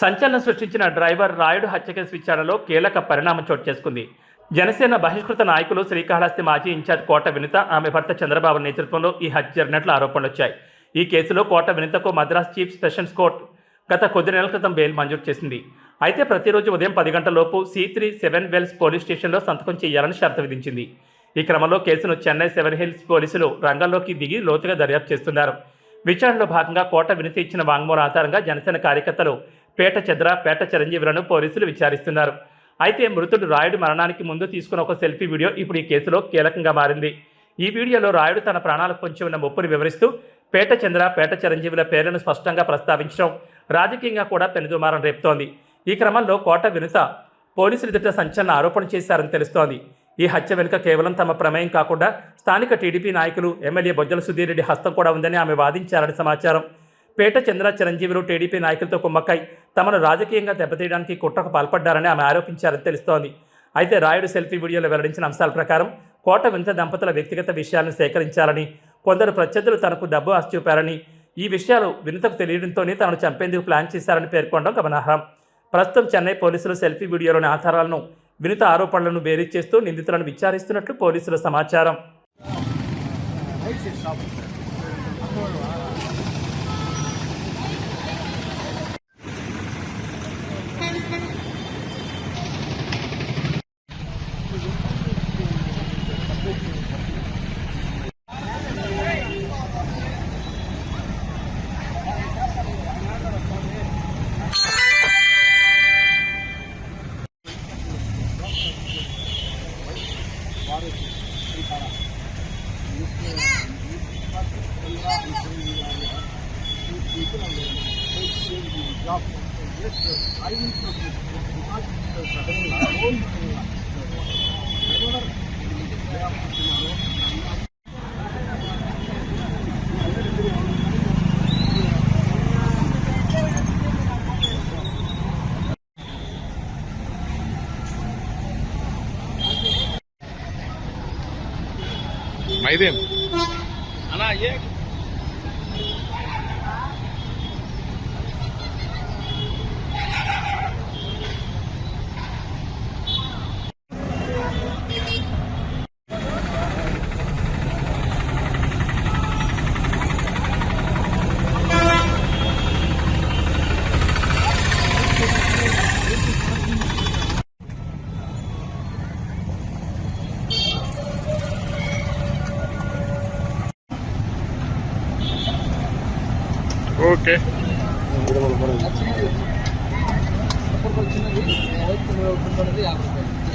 సంచలనం సృష్టించిన డ్రైవర్ రాయుడు హత్య కేసు విచారణలో కీలక పరిణామం చోటు చేసుకుంది. జనసేన బహిష్కృత నాయకులు శ్రీకాళహస్తి మాజీ ఇన్ఛార్జ్ కోట వినిత, ఆమె భర్త చంద్రబాబు నేతృత్వంలో ఈ హత్య జరిగినట్లు ఆరోపణలు వచ్చాయి. ఈ కేసులో కోట వినితకు మద్రాస్ చీఫ్ సెషన్స్ కోర్టు గత కొద్ది నెలల క్రితం బెయిల్ మంజూరు చేసింది. అయితే ప్రతిరోజు ఉదయం 10 గంటలలోపు C3 7 వెల్స్ పోలీస్ స్టేషన్లో సంతకం చేయాలని షరతు విధించింది. ఈ క్రమంలో కేసును చెన్నై 7 హిల్స్ పోలీసులు రంగంలోకి దిగి లోతుగా దర్యాప్తు చేస్తున్నారు. విచారణలో భాగంగా కోట వినిత ఇచ్చిన వాంగ్మూలం ఆధారంగా జనసేన కార్యకర్తలు పేట చంద్ర, పేట చిరంజీవులను పోలీసులు విచారిస్తున్నారు. అయితే మృతుడు రాయుడు మరణానికి ముందు తీసుకున్న ఒక సెల్ఫీ వీడియో ఇప్పుడు ఈ కేసులో కీలకంగా మారింది. ఈ వీడియోలో రాయుడు తన ప్రాణాలకు పొంచి ఉన్న ముప్పును వివరిస్తూ పేట చంద్ర, పేట చిరంజీవుల పేర్లను స్పష్టంగా ప్రస్తావించడం రాజకీయంగా కూడా పెనుదుమారం రేపుతోంది. ఈ క్రమంలో కోట వినిత పోలీసులు ఎదుట సంచలన ఆరోపణ చేశారని తెలుస్తోంది. ఈ హత్య వెనుక కేవలం తమ ప్రమేయం కాకుండా స్థానిక టీడీపీ నాయకులు ఎమ్మెల్యే బొజ్జల సుధీర్ రెడ్డి హస్తం కూడా ఉందని ఆమె వాదించారని సమాచారం. పేట చంద్ర, చిరంజీవులు టీడీపీ నాయకులతో కుమ్మక్కై తమను రాజకీయంగా దెబ్బతీయడానికి కుట్రకు పాల్పడ్డారని ఆమె ఆరోపించారని తెలుస్తోంది. అయితే రాయుడు సెల్ఫీ వీడియోలో వెల్లడించిన అంశాల ప్రకారం కోట వినిత దంపతుల వ్యక్తిగత విషయాలను సేకరించాలని, కొందరు ప్రత్యర్థులు తనకు డబ్బు ఆశ చూపారని, ఈ విషయాలు వినితకు తెలియడంతోనే తనను చంపేందుకు ప్లాన్ చేశారని పేర్కొనడం గమనార్హం. ప్రస్తుతం చెన్నై పోలీసులు సెల్ఫీ వీడియోలోని ఆధారాలను, వినిత ఆరోపణలను బేరీజ్ చేస్తూ నిందితులను విచారిస్తున్నట్లు పోలీసుల సమాచారం. మైదేం అలా ఏ ఓకే వచ్చినది 50 రూపాయలు